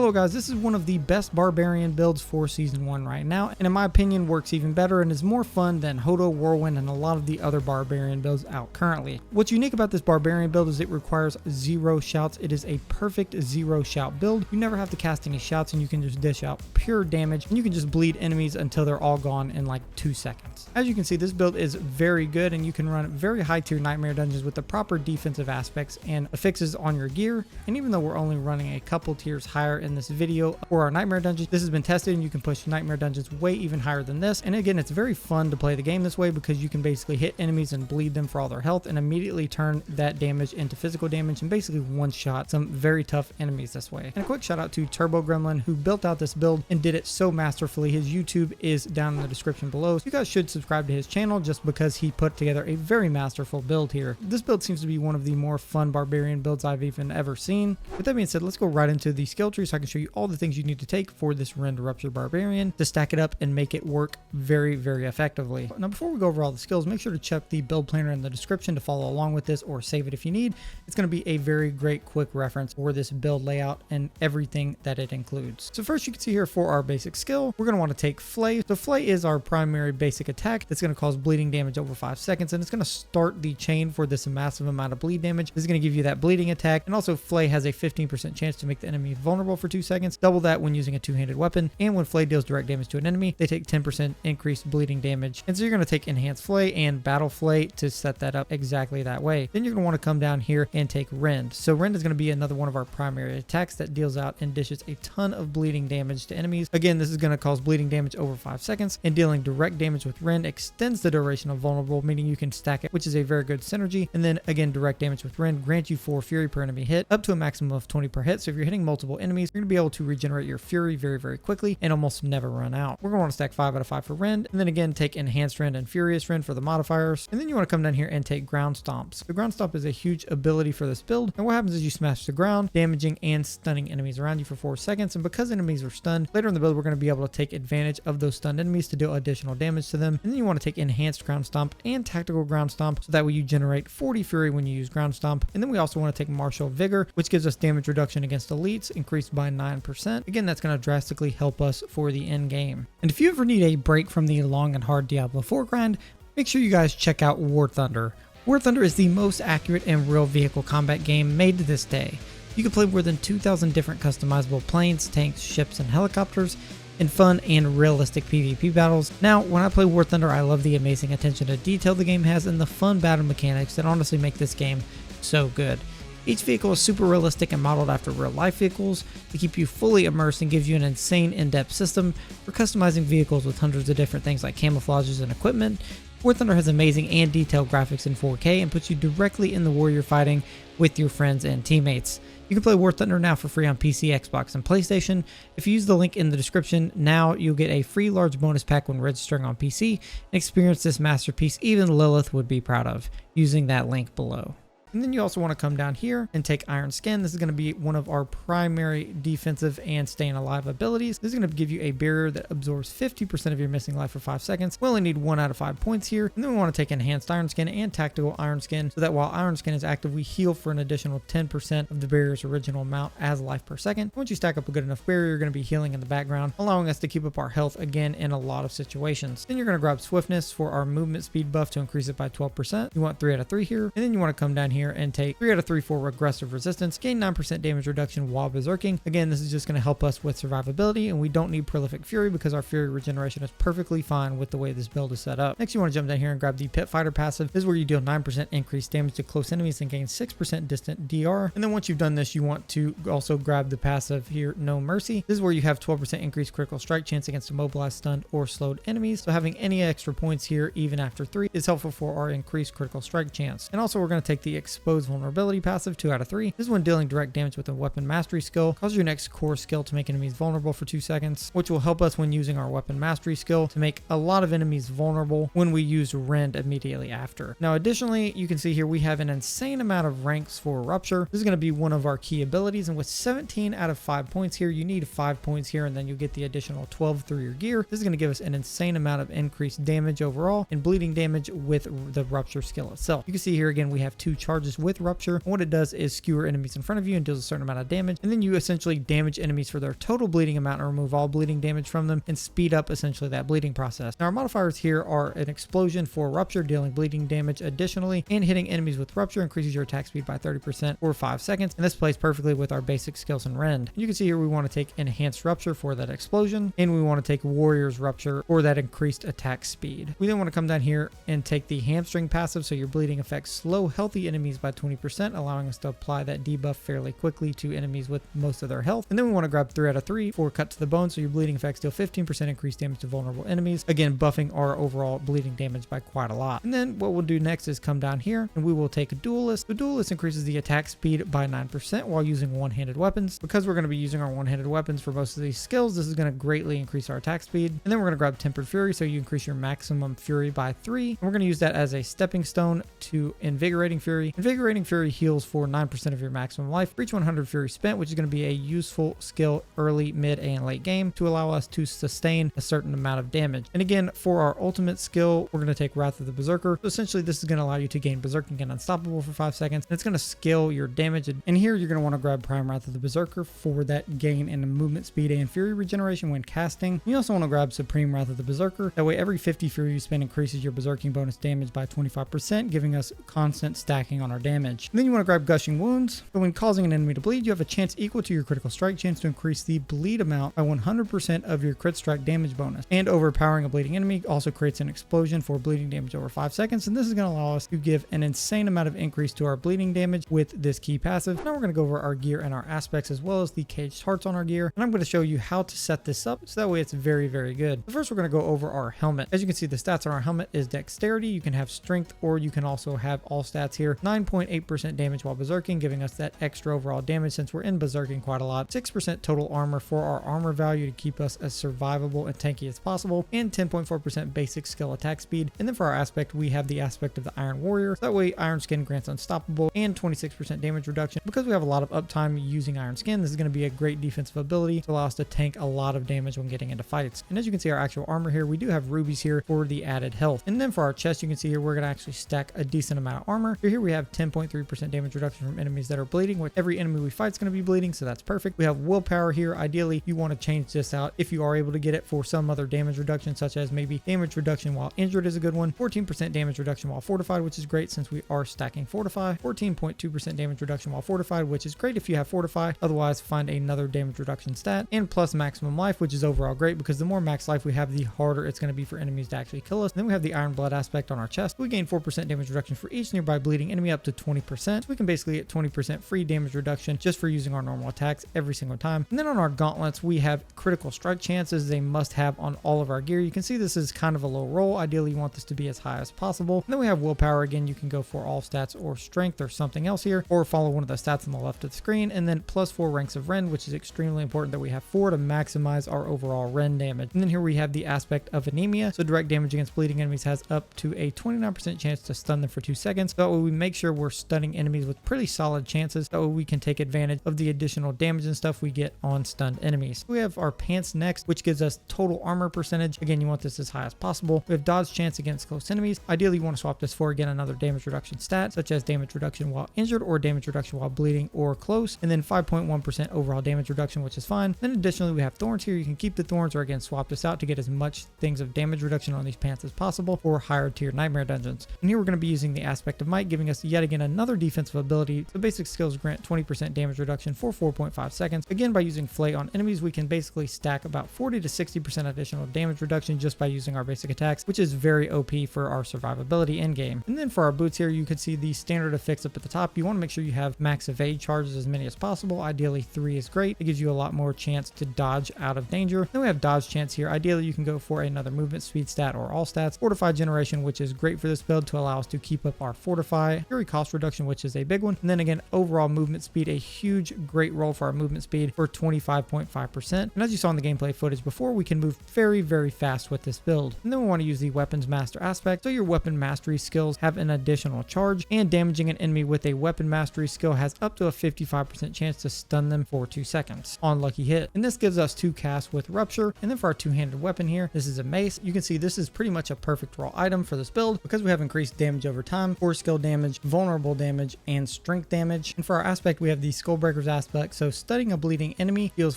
Hello guys, this is one of the best Barbarian builds for Season 1 right now, and in my opinion works even better and is more fun than Hodo, Whirlwind, and a lot of the other Barbarian builds out currently. What's unique about this Barbarian build is it requires 0 shouts. It is a perfect 0 shout build. You never have to cast any shouts and you can just dish out pure damage, and you can just bleed enemies until they're all gone in like 2 seconds. As you can see, this build is very good and you can run very high tier nightmare dungeons with the proper defensive aspects and affixes on your gear. And even though we're only running a couple tiers higher in this video for our nightmare dungeons, this has been tested and you can push nightmare dungeons way even higher than this. And again, it's very fun to play the game this way because you can basically hit enemies and bleed them for all their health and immediately turn that damage into physical damage and basically one shot some very tough enemies this way. And a quick shout out to Turbo Gremlin, who built out this build and did it so masterfully. His YouTube is down in the description below, so you guys should subscribe to his channel just because he put together a very masterful build here. This build seems to be one of the more fun Barbarian builds I've even ever seen. With that being said, let's go right into the skill tree so I can show you all the things you need to take for this Rend Rupture Barbarian to stack it up and make it work very, very effectively. Now, before we go over all the skills, make sure to check the build planner in the description to follow along with this or save it if you need. It's going to be a very great quick reference for this build layout and everything that it includes. So first, you can see here for our basic skill, we're going to want to take Flay. So Flay is our primary basic attack that's going to cause bleeding damage over 5 seconds, and it's going to start the chain for this massive amount of bleed damage. This is going to give you that bleeding attack, and also Flay has a 15% chance to make the enemy vulnerable for 2 seconds, double that when using a two-handed weapon, and when Flay deals direct damage to an enemy, they take 10% increased bleeding damage. And so you're going to take Enhanced Flay and Battle Flay to set that up exactly that way. Then you're going to want to come down here and take Rend. So Rend is going to be another one of our primary attacks that deals out and dishes a ton of bleeding damage to enemies. Again, this is going to cause bleeding damage over 5 seconds, and dealing direct damage with Rend extends the duration of vulnerable, meaning you can stack it, which is a very good synergy. And then again, direct damage with Rend grants you 4 fury per enemy hit, up to a maximum of 20 per hit. So if you're hitting multiple enemies, you're going to be able to regenerate your fury very, very quickly and almost never run out. We're going to want to stack 5 out of 5 for Rend, and then again take Enhanced Rend and Furious Rend for the modifiers. And then you want to come down here and take Ground Stomps. The Ground Stomp is a huge ability for this build, and what happens is you smash the ground, damaging and stunning enemies around you for 4 seconds. And because enemies are stunned, later in the build we're going to be able to take advantage of those stunned enemies to deal additional damage to them. And then you want to take Enhanced Ground Stomp and Tactical Ground Stomp, so that way you generate 40 fury when you use Ground Stomp. And then we also want to take Martial Vigor, which gives us damage reduction against elites increased by 9%. Again, that's going to drastically help us for the end game. And if you ever need a break from the long and hard Diablo 4 grind, make sure you guys check out War Thunder. War Thunder is the most accurate and real vehicle combat game made to this day. You can play more than 2,000 different customizable planes, tanks, ships, and helicopters in fun and realistic PvP battles. Now, when I play War Thunder, I love the amazing attention to detail the game has and the fun battle mechanics that honestly make this game so good. Each vehicle is super realistic and modeled after real life vehicles to keep you fully immersed and gives you an insane in-depth system for customizing vehicles with hundreds of different things like camouflages and equipment. War Thunder has amazing and detailed graphics in 4K and puts you directly in the war you're fighting with your friends and teammates. You can play War Thunder now for free on PC, Xbox, and PlayStation. If you use the link in the description now, you'll get a free large bonus pack when registering on PC and experience this masterpiece even Lilith would be proud of using that link below. And then you also want to come down here and take Iron Skin. This is going to be one of our primary defensive and staying alive abilities. This is going to give you a barrier that absorbs 50% of your missing life for 5 seconds. We only need 1 out of 5 points here. And then we want to take Enhanced Iron Skin and Tactical Iron Skin, so that while Iron Skin is active, we heal for an additional 10% of the barrier's original amount as life per second. Once you stack up a good enough barrier, you're going to be healing in the background, allowing us to keep up our health again in a lot of situations. Then you're going to grab Swiftness for our movement speed buff to increase it by 12%. You want 3 out of 3 here. And then you want to come down here and take 3 out of 3 for aggressive resistance, gain 9% damage reduction while berserking. Again, this is just going to help us with survivability, and we don't need prolific fury because our fury regeneration is perfectly fine with the way this build is set up. Next, you want to jump down here and grab the Pit Fighter passive. This is where you deal 9% increased damage to close enemies and gain 6% distant DR. And then once you've done this, you want to also grab the passive here, No Mercy. This is where you have 12% increased critical strike chance against immobilized, stunned, or slowed enemies. So having any extra points here, even after 3, is helpful for our increased critical strike chance. And also, we're going to take the Exposed Vulnerability passive, 2 out of 3. This is when dealing direct damage with a weapon mastery skill. Cause your next core skill to make enemies vulnerable for 2 seconds, which will help us when using our weapon mastery skill to make a lot of enemies vulnerable when we use Rend immediately after. Now, additionally, you can see here we have an insane amount of ranks for Rupture. This is going to be one of our key abilities, and with 17 out of 5 points here, you need 5 points here, and then you'll get the additional 12 through your gear. This is going to give us an insane amount of increased damage overall and bleeding damage with the Rupture skill itself. You can see here again we have 2 charge charges with Rupture. And what it does is skewer enemies in front of you and deals a certain amount of damage, and then you essentially damage enemies for their total bleeding amount and remove all bleeding damage from them and speed up essentially that bleeding process. Now our modifiers here are an explosion for Rupture, dealing bleeding damage additionally, and hitting enemies with Rupture increases your attack speed by 30% for 5 seconds, and this plays perfectly with our basic skills in Rend. You can see here we want to take Enhanced Rupture for that explosion, and we want to take Warrior's Rupture for that increased attack speed. We then want to come down here and take the Hamstring passive, so your bleeding affects slow healthy enemies by 20%, allowing us to apply that debuff fairly quickly to enemies with most of their health. And then we want to grab 3 out of 3 for Cut to the Bone, so your bleeding effects deal 15% increased damage to vulnerable enemies, again buffing our overall bleeding damage by quite a lot. And then what we'll do next is come down here and we will take a Duelist. The Duelist increases the attack speed by 9% while using one-handed weapons. Because we're going to be using our one-handed weapons for most of these skills, this is going to greatly increase our attack speed. And then we're going to grab Tempered Fury, so you increase your maximum fury by 3. And we're going to use that as a stepping stone to Invigorating Fury. Invigorating Fury heals for 9% of your maximum life for each 100 fury spent, which is going to be a useful skill early, mid, and late game to allow us to sustain a certain amount of damage. And again, for our ultimate skill, we're going to take Wrath of the Berserker. So essentially this is going to allow you to gain Berserking and Unstoppable for 5 seconds, and it's going to scale your damage. And here you're going to want to grab Prime Wrath of the Berserker for that gain in movement speed and fury regeneration when casting. You also want to grab Supreme Wrath of the Berserker. That way every 50 fury you spend increases your Berserking bonus damage by 25%, giving us constant stacking on our damage. And then you want to grab Gushing Wounds. So when causing an enemy to bleed, you have a chance equal to your critical strike chance to increase the bleed amount by 100% of your crit strike damage bonus. And overpowering a bleeding enemy also creates an explosion for bleeding damage over 5 seconds, and this is going to allow us to give an insane amount of increase to our bleeding damage with this key passive. Now we're going to go over our gear and our aspects as well as the caged hearts on our gear, and I'm going to show you how to set this up so that way it's very, very good. But first we're going to go over our helmet. As you can see, the stats on our helmet is dexterity. You can have strength, or you can also have all stats here. 9.8% damage while berserking, giving us that extra overall damage since we're in berserking quite a lot. 6% total armor for our armor value to keep us as survivable and tanky as possible, and 10.4% basic skill attack speed. And then for our aspect, we have the aspect of the Iron Warrior. So that way Iron Skin grants unstoppable and 26% damage reduction. Because we have a lot of uptime using Iron Skin, this is going to be a great defensive ability to allow us to tank a lot of damage when getting into fights. And as you can see, our actual armor here, we do have rubies here for the added health. And then for our chest, you can see here we're going to actually stack a decent amount of armor. Here we have 10.3% damage reduction from enemies that are bleeding, with every enemy we fight is going to be bleeding, so that's perfect. We have willpower here. Ideally you want to change this out if you are able to get it for some other damage reduction, such as maybe damage reduction while injured is a good one. 14% damage reduction while fortified, which is great since we are stacking fortify. 14.2% damage reduction while fortified, which is great if you have fortify. Otherwise find another damage reduction stat. And plus maximum life, which is overall great because the more max life we have, the harder it's going to be for enemies to actually kill us. And then we have the Iron Blood aspect on our chest. We gain 4% damage reduction for each nearby bleeding enemy up to 20%. So we can basically get 20% free damage reduction just for using our normal attacks every single time. And then on our gauntlets, we have critical strike chances. They must have on all of our gear. You can see this is kind of a low roll. Ideally you want this to be as high as possible. And then we have willpower. Again, you can go for all stats or strength or something else here, or follow one of the stats on the left of the screen. And then plus 4 ranks of Rend, which is extremely important that we have 4 to maximize our overall Rend damage. And then here we have the aspect of anemia. So direct damage against bleeding enemies has up to a 29% chance to stun them for 2 seconds. That way we make sure we're stunning enemies with pretty solid chances. That way we can take advantage of the additional damage and stuff we get on stunned enemies. We have our pants next, which gives us total armor percentage. Again, you want this as high as possible. We have dodge chance against close enemies. Ideally you want to swap this for, again, another damage reduction stat, such as damage reduction while injured or damage reduction while bleeding or close. And then 5.1% overall damage reduction, which is fine. Then additionally we have thorns here. You can keep the thorns or again swap this out to get as much things of damage reduction on these pants as possible for higher tier nightmare dungeons. And here we're going to be using the aspect of might, giving us yet again another defensive ability. The basic skills grant 20% damage reduction for 4.5 seconds. Again, by using Flay on enemies, we can basically stack about 40 to 60% additional damage reduction just by using our basic attacks, which is very OP for our survivability in game. And then for our boots here, you can see the standard effects up at the top. You want to make sure you have max evade charges, as many as possible. Ideally 3 is great. It gives you a lot more chance to dodge out of danger. Then we have dodge chance here. Ideally you can go for another movement speed stat or all stats. Fortify generation, which is great for this build to allow us to keep up our fortify. Fury cost reduction, which is a big one. And then again, overall movement speed, a huge great roll for our movement speed for 25.5%. And as you saw in the gameplay footage before, we can move very, very fast with this build. And then we want to use the weapons master aspect. So your weapon mastery skills have an additional charge, and damaging an enemy with a weapon mastery skill has up to a 55% chance to stun them for 2 seconds on lucky hit. And this gives us 2 casts with Rupture. And then for our two-handed weapon here, this is a mace. You can see this is pretty much a perfect raw item for this build because we have increased damage over time, 4 skill damage, vulnerable damage, and strength damage. And for our aspect, we have the Skullbreaker's aspect. So stunning a bleeding enemy deals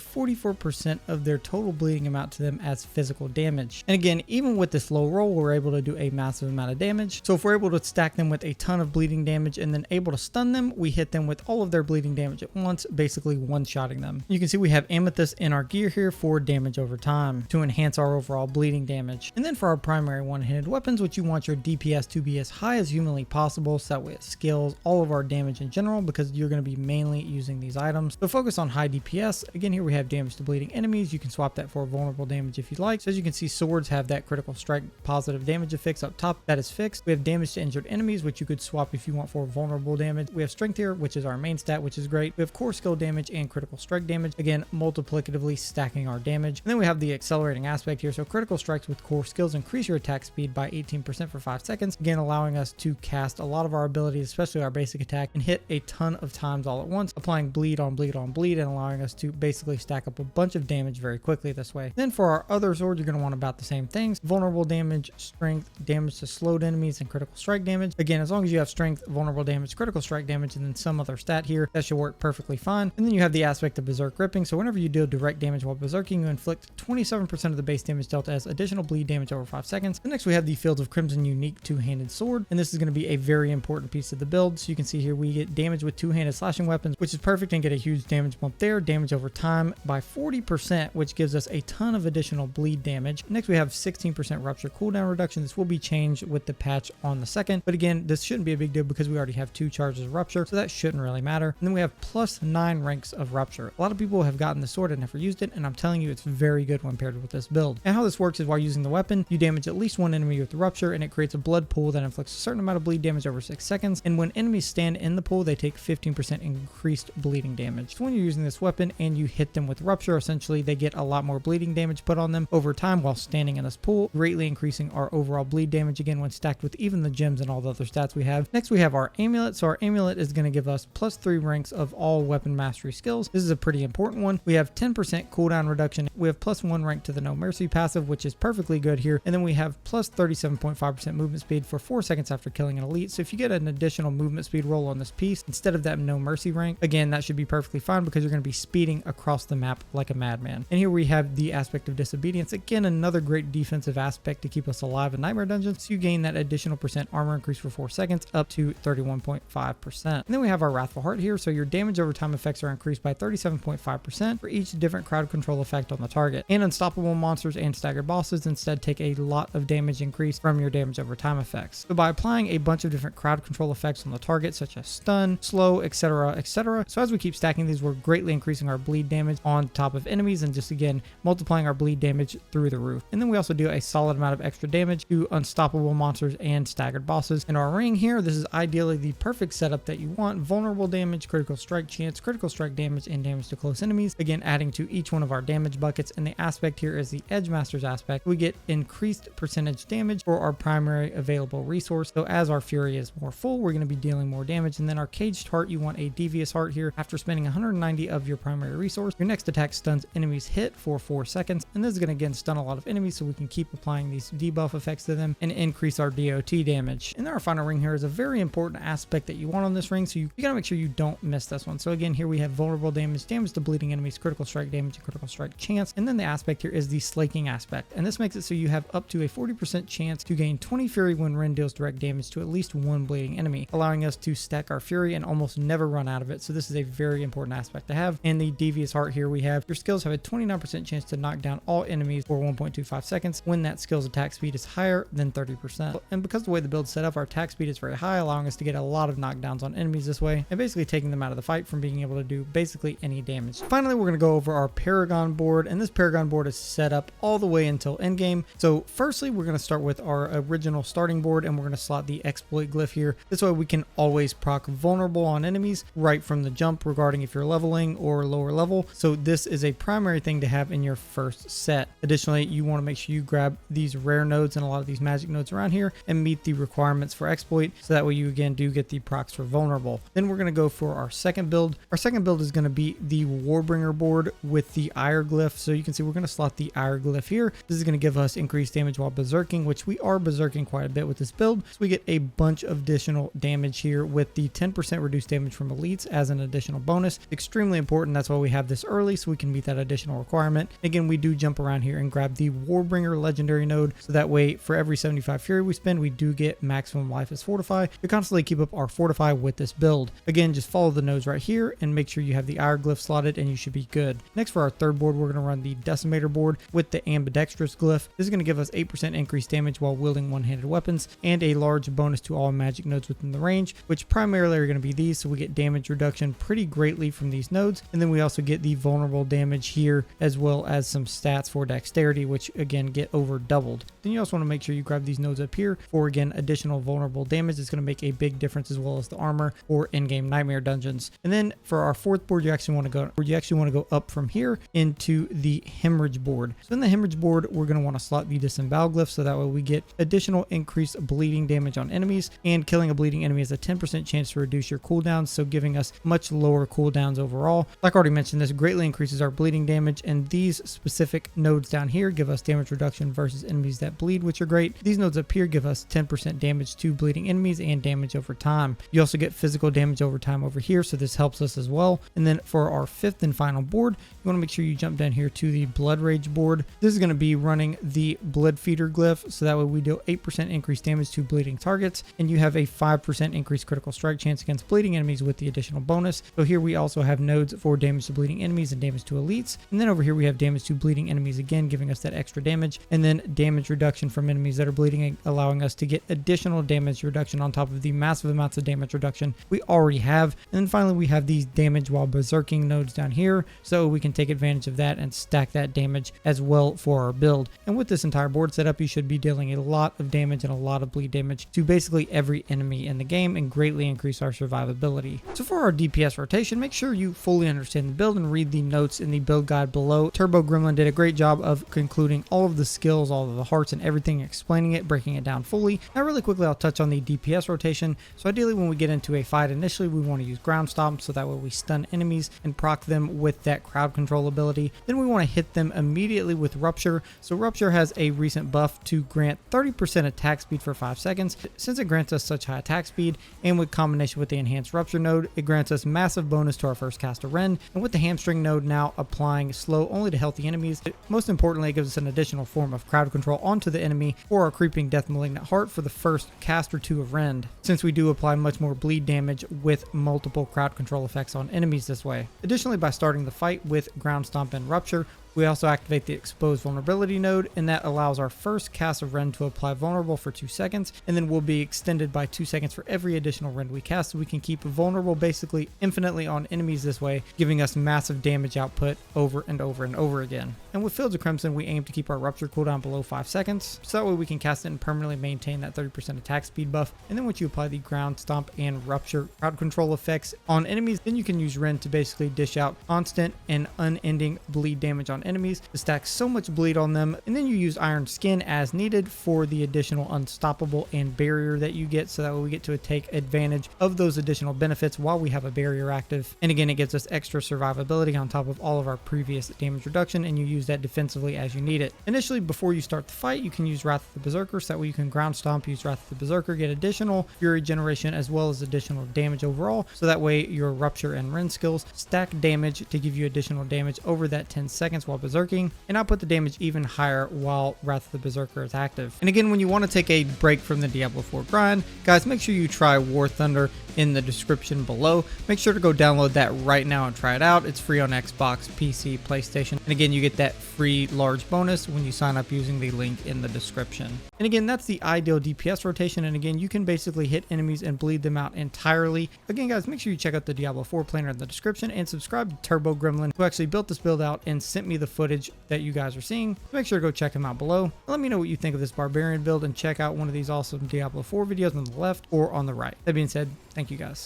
44% of their total bleeding amount to them as physical damage. And again, even with this low roll, we're able to do a massive amount of damage. So if we're able to stack them with a ton of bleeding damage and then able to stun them, we hit them with all of their bleeding damage at once, basically one-shotting them. You can see we have Amethyst in our gear here for damage over time to enhance our overall bleeding damage. And then for our primary one-handed weapons, which you want your DPS to be as high as humanly possible, so that way it scales all of our damage in general, because you're going to be mainly using these items. So focus on high DPS. Again, here we have damage to bleeding enemies. You can swap that for vulnerable damage if you'd like. So as you can see, swords have that critical strike positive damage affix up top. That is fixed. We have damage to injured enemies, which you could swap if you want for vulnerable damage. We have strength here, which is our main stat, which is great. We have core skill damage and critical strike damage. Again, multiplicatively stacking our damage. And then we have the accelerating aspect here. So critical strikes with core skills increase your attack speed by 18% for 5 seconds. Again, allowing us to cast a lot of our abilities, especially our basic attack, and hit a ton of times all at once, applying bleed on bleed on bleed and allowing us to basically stack up a bunch of damage very quickly this way. Then for our other sword, you're going to want about the same things: vulnerable damage, strength, damage to slowed enemies, and critical strike damage. Again, as long as you have strength, vulnerable damage, critical strike damage, and then some other stat here, that should work perfectly fine. And then you have the aspect of berserk ripping. So whenever you deal direct damage while berserking, you inflict 27% of the base damage dealt as additional bleed damage over 5 seconds. And next we have the Fields of Crimson unique two-handed sword, and this is going to be a very important piece of the build. So you can see here we get damage with two-handed slashing weapons, which is perfect, and get a huge damage bump there. Damage over time by 40%, which gives us a ton of additional bleed damage. Next we have 16% rupture cooldown reduction. This will be changed with the patch on the 2nd, but again, this shouldn't be a big deal because we already have 2 charges of rupture, so that shouldn't really matter. And then we have plus 9 ranks of rupture. A lot of people have gotten the sword and never used it, and I'm telling you, it's very good when paired with this build. And how this works is while using the weapon, you damage at least one enemy with the rupture, and it creates a blood pool that inflicts a certain amount of bleed damage over 6 seconds. And when enemies stand in the pool, they take 15% increased bleeding damage. So when you're using this weapon and you hit them with rupture, essentially they get a lot more bleeding damage put on them over time while standing in this pool, greatly increasing our overall bleed damage, again when stacked with even the gems and all the other stats we have. Next we have our amulet. So our amulet is going to give us plus 3 ranks of all weapon mastery skills. This is a pretty important one. We have 10% cooldown reduction. We have plus 1 rank to the No Mercy passive, which is perfectly good here. And then we have plus 37.5% movement speed for 4 seconds after killing an elite. So if you get an additional movement speed roll on this piece instead of that No Mercy rank, again, that should be perfectly fine because you're going to be speeding across the map like a madman. And here we have the aspect of disobedience. Again, another great defensive aspect to keep us alive in nightmare dungeons. So you gain that additional percent armor increase for 4 seconds up to 31.5%. And then we have our Wrathful Heart here. So your damage over time effects are increased by 37.5% for each different crowd control effect on the target. And unstoppable monsters and staggered bosses instead take a lot of damage increase from your damage over time effects. So by applying a bunch of different crowd control effects on the target, such as stun, slow, etc., etc. So as we keep stacking these, we're greatly increasing our bleed damage on top of enemies and just again multiplying our bleed damage through the roof. And then we also do a solid amount of extra damage to unstoppable monsters and staggered bosses. In our ring here, this is ideally the perfect setup that you want: vulnerable damage, critical strike chance, critical strike damage, and damage to close enemies, again adding to each one of our damage buckets. And the aspect here is the Edge Master's aspect. We get increased percentage damage for our primary available resource. So as our fury is more full, we're going to be dealing more damage. And then our Caged Heart, you want a Devious Heart here. After spending 190 of your primary resource, your next attack stuns enemies hit for 4 seconds, and this is going to again stun a lot of enemies, so we can keep applying these debuff effects to them and increase our DOT damage. And then our final ring here is a very important aspect that you want on this ring, so you gotta make sure you don't miss this one. So again, here we have vulnerable damage, damage to bleeding enemies, critical strike damage, and critical strike chance. And then the aspect here is the slaking aspect, and this makes it so you have up to a 40% chance to gain 20 fury when Rend deals direct damage to at least 1 bleeding enemy, allowing us to stack our fury and almost never run out of it. So this is a very important aspect to have. And the Devious Heart here, we have your skills have a 29% chance to knock down all enemies for 1.25 seconds when that skill's attack speed is higher than 30%. And because the way the build's set up, our attack speed is very high, allowing us to get a lot of knockdowns on enemies this way and basically taking them out of the fight from being able to do basically any damage. Finally, we're going to go over our Paragon board, and this Paragon board is set up all the way until endgame. So firstly, we're going to start with our original starting board, and we're going to slot the exploit glyph here. This way we can always proc vulnerable on enemies right from the jump, regarding if you're leveling or lower level. So this is a primary thing to have in your first set. Additionally, you want to make sure you grab these rare nodes and a lot of these magic nodes around here and meet the requirements for exploit, so that way you again do get the procs for vulnerable. Then we're going to go for our second build. Our second build is going to be the Warbringer board with the Ire glyph. So you can see we're going to slot the Ire glyph here. This is going to give us increased damage while berserking, which we are berserking quite a bit with this build. So we get a bunch of additional additional damage here with the 10% reduced damage from elites as an additional bonus. Extremely important. That's why we have this early, so we can meet that additional requirement. Again, we do jump around here and grab the Warbringer legendary node, so that way for every 75 fury we spend, we do get maximum life as fortify to constantly keep up our fortify with this build. Again, just follow the nodes right here and make sure you have the Glyph slotted and you should be good. Next, for our third board, we're going to run the Decimator board with the Ambidextrous glyph. This is going to give us 8% increased damage while wielding one-handed weapons and a large bonus to all magic nodes within the range, which primarily are going to be these, so we get damage reduction pretty greatly from these nodes, and then we also get the vulnerable damage here as well as some stats for dexterity, which again get over doubled. Then you also want to make sure you grab these nodes up here for again additional vulnerable damage. It's going to make a big difference, as well as the armor or in-game nightmare dungeons. And then for our fourth board, you actually want to go up from here into the hemorrhage board. So in the hemorrhage board, we're going to want to slot the disembowel glyph, so that way we get additional increased bleeding damage on enemies, and killing a bleeding enemy has a 10% chance to reduce your cooldowns, so giving us much lower cooldowns overall. Like I already mentioned, this greatly increases our bleeding damage, and these specific nodes down here give us damage reduction versus enemies that bleed, which are great. These nodes up here give us 10% damage to bleeding enemies and damage over time. You also get physical damage over time over here, so this helps us as well. And then for our fifth and final board, you want to make sure you jump down here to the Blood Rage board. This is going to be running the Blood Feeder glyph, so that way we do 8% increased damage to bleeding targets, and you have a 5% increased critical strike chance against bleeding enemies with the additional bonus. So here we also have nodes for damage to bleeding enemies and damage to elites, and then over here we have damage to bleeding enemies again, giving us that extra damage, and then damage reduction from enemies that are bleeding, allowing us to get additional damage reduction on top of the massive amounts of damage reduction we already have. And then finally, we have these damage while berserking nodes down here, so we can take advantage of that and stack that damage as well for our build. And with this entire board setup, you should be dealing a lot of damage and a lot of bleed damage to basically every enemy in the game, and greatly increase our survivability. So for our DPS rotation, make sure you fully understand the build and read the notes in the build guide below. Turbo Gremlin did a great job of concluding all of the skills, all of the hearts and everything, explaining it, breaking it down fully. Now really quickly, I'll touch on the DPS rotation. So ideally, when we get into a fight, initially we want to use ground stomp, so that way we stun enemies and proc them with that crowd control ability. Then we want to hit them immediately with Rupture. So Rupture has a recent buff to grant 30% attack speed for 5 seconds. Since it grants us such high attack speed, and with combination with the enhanced Rupture node, it grants us massive bonus to our first cast of Rend. And with the hamstring node now applying slow only to healthy enemies, most importantly, it gives us an additional form of crowd control onto the enemy for our creeping Death Malignant Heart for the first cast or two of Rend, since we do apply much more bleed damage with multiple crowd control effects on enemies this way. Additionally, by starting the fight with ground stomp and Rupture, we also activate the exposed vulnerability node, and that allows our first cast of Rend to apply vulnerable for 2 seconds, and then will be extended by 2 seconds for every additional Rend we cast, so we can keep vulnerable basically infinitely on enemies this way, giving us massive damage output over and over and over again. And with Fields of Crimson, we aim to keep our Rupture cooldown below 5 seconds, so that way we can cast it and permanently maintain that 30% attack speed buff. And then once you apply the ground stomp and Rupture crowd control effects on enemies, then you can use Rend to basically dish out constant and unending bleed damage on enemies to stack so much bleed on them. And then you use Iron Skin as needed for the additional unstoppable and barrier that you get, so that way we get to take advantage of those additional benefits while we have a barrier active. And again, it gives us extra survivability on top of all of our previous damage reduction, and you use that defensively as you need it. Initially, before you start the fight, you can use Wrath of the Berserker, so that way you can ground stomp, use Wrath of the Berserker, get additional fury generation as well as additional damage overall, so that way your Rupture and Rend skills stack damage to give you additional damage over that 10 seconds while berserking, and I'll put the damage even higher while Wrath of the Berserker is active. And again, when you want to take a break from the Diablo 4 grind, guys, make sure you try War Thunder in the description below. Make sure to go download that right now and try it out. It's free on Xbox, PC, PlayStation, and again, you get that free large bonus when you sign up using the link in the description. And again, that's the ideal DPS rotation, and again, you can basically hit enemies and bleed them out entirely. Again, guys, make sure you check out the Diablo 4 planner in the description, and subscribe to Turbo Gremlin, who actually built this build out and sent me the footage that you guys are seeing. So make sure to go check him out below. Let me know what you think of this Barbarian build, and check out one of these awesome Diablo 4 videos on the left or on the right. That being said, thank you guys.